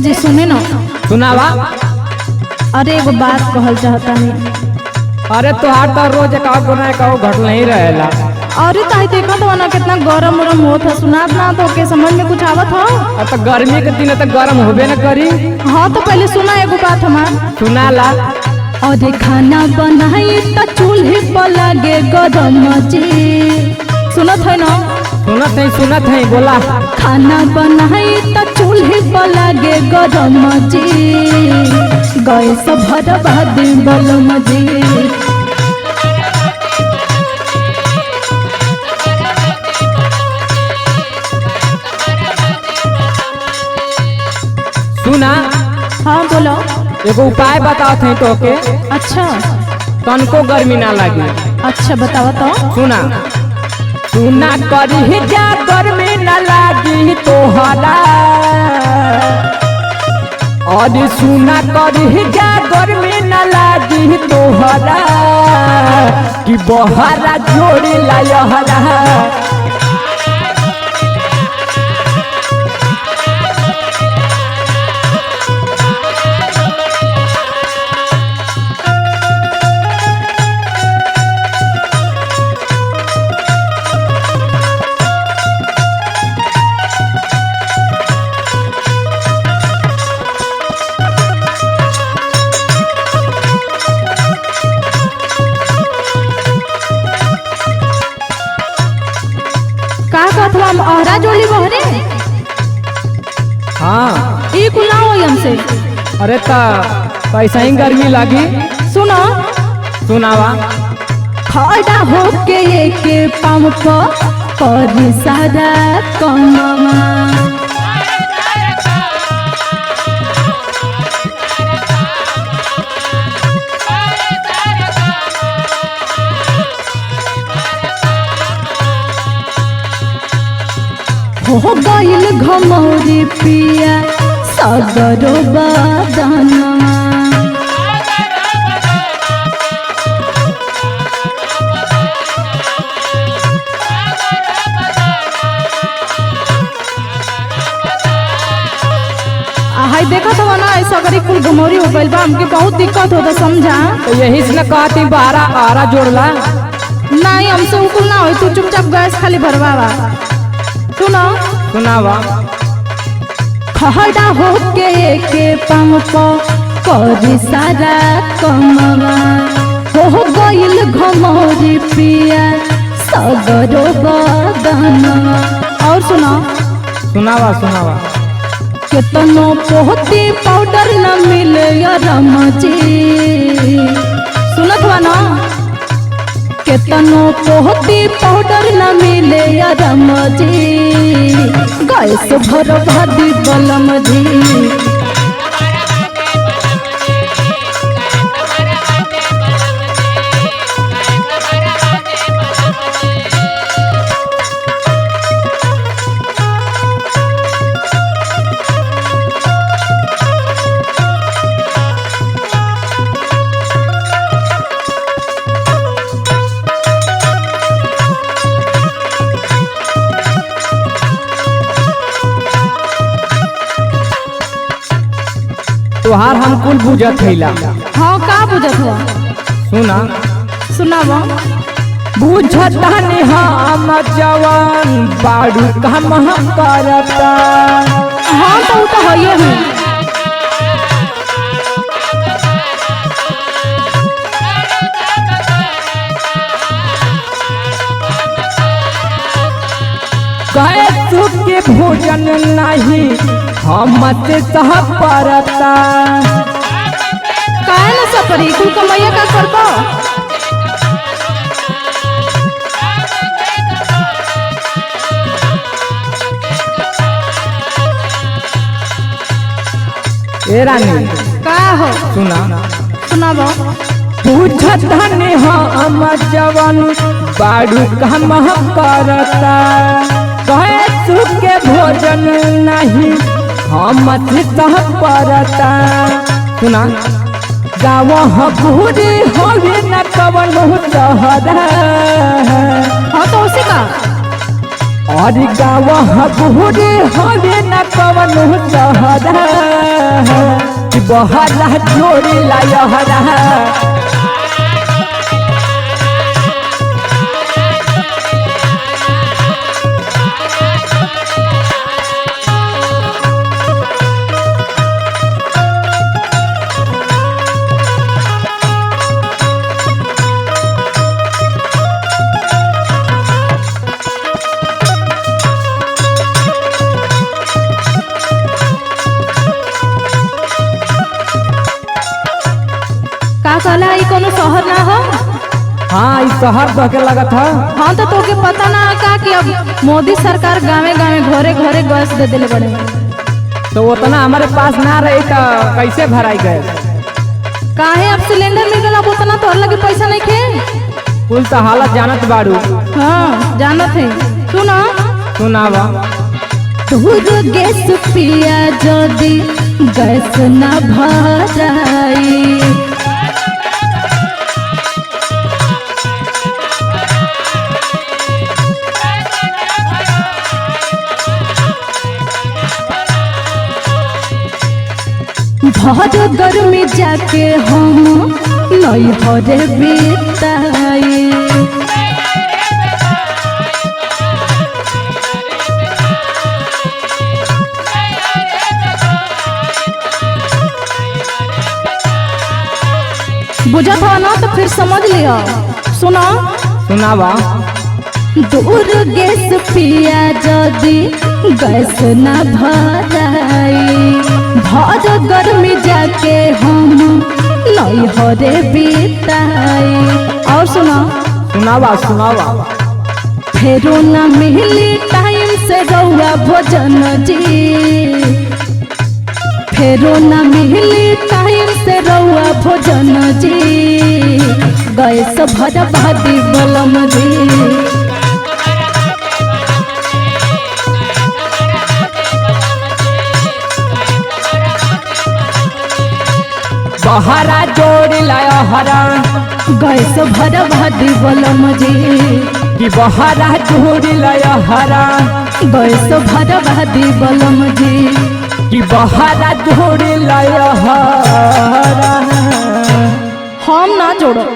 जी सुने ना। सुनावा। अरे एगो बात कहल चाहता नहीं। अरे तुहार तो रोज कहो घट नहीं रहेला। अरे ताही देखा तो ना कितना गरम उरम होत है, सुनात ना तो के समझ में कुछ आवत हो। अब तो गर्मी के दिन तो गरम होबे न करी। हाँ तो पहले सुना एगो बात हमार। सुनाला। अरे खाना बनाई तो चूल्हे पर लगे गरम जी। सुनत है ना? सुनत है बोला। खाना बनाई तो चूल्हे पर लगे गरम जी, गैस भरवा दे बलम जी। सुना। हाँ बोलो। एगो उपाय बताओ थे तो के। अच्छा। तनको गर्मी ना लगी। अच्छा बताओ तो। सुना। सुना करी जा गर्मी न लागी तोहरा। और सुना करी जा गर्मी न लागी तोहरा, कि बहरा जोड़ी लायहरा। अहरा जोली बहरे। हाँ ई कुला हो हमसे। अरे ता पैसा ही गर्मी लगी। सुनो। सुनावा। खड़ा होके के पाँव पर सारा कमवा, हो गइल घमौरी पिया सगरो बदनवा। हाय देखा तो ना ऐसा करी कुल घमौरी हो गइल बा, हमके बहुत दिक्कत होता समझा। तो यही से न कहती बारा आरा जोड़ला। नहीं हमसे उकुल ना हो, तू चुपचाप गैस खाली भरवावा। सुनो। सुनावा। खड़ा होके के पाँव पर सारा कमवा, हो गइल घमौरी पिया सगरो बदनवा। और सुनो। सुनावा। सुनावा। केतनो पोहती पाउडर न मिले रमजी। सुनत हुआ ना? केतनो पोहती पाउडर न मिले रमजी, गैस भरवा दी बलम जी। तुहार हम कुल बुझत हैला। हाँ का बुझत हुआ? सुना। सुनावा। बुझता नहीं हम जवान बाड़ू काम हम करता। हाँ तो वो तो है ही। गए के भोजन नहीं हम से सह परता। काहे न सपरी तू कमैया का करबो? ए रानी का हो? सुना। सुनाबो। बुझता नहीं हम जवान बाड़ू काम हम करता। गए के भोजन नहीं हम से सह परता। सुना। गाँव पूरी होवे न कवन शहर। हाँ तो उसी का और गाँव बुहरे हवे न कवन सहरा कि बहरा जोड़ी लायहरा का कहला ई कोनो शहर ना हो? हाँ इस शहर बके लगत है। हाँ तो तोके पता ना का कि अब मोदी सरकार गाँवे गाँवे घरे घरे गैस दे दिले बड़े। तो उतना हमारे पास ना रही तो कैसे भराई गए? काहे अब सिलेंडर मिल गया, अब उतना तोहर लगे पैसा नहीं खे। कुल तो हालत जानत बाड़ू। हाँ जानत है। सुना सुनावा। दूर गैस पिया जदी गैस ना भराई, भर गर्मी जाके हम नहीं हरे बीताई। बुझत हो ना तो फिर समझ लिया। सुना सुनावा। दूर गैस पिया जदी गैस ना भराई, भर गर्मी जाके हम नहीं हरे बीताई। और सुना सुनावा सुनावा। फेरो ना मिली टाइम से रउआ भोजन जी, फेरो ना मिली टाइम से रउआ भोजन जी, गैस भरवा दी बलम जी। बहरा जोड़ी लायहरा गैस भरवा दी बलम जी, कि बहरा जोड़ी लायहरा गैस भरवा दी बलम जी, कि बहरा जोड़ी लायहरा। हम ना जोड़ो।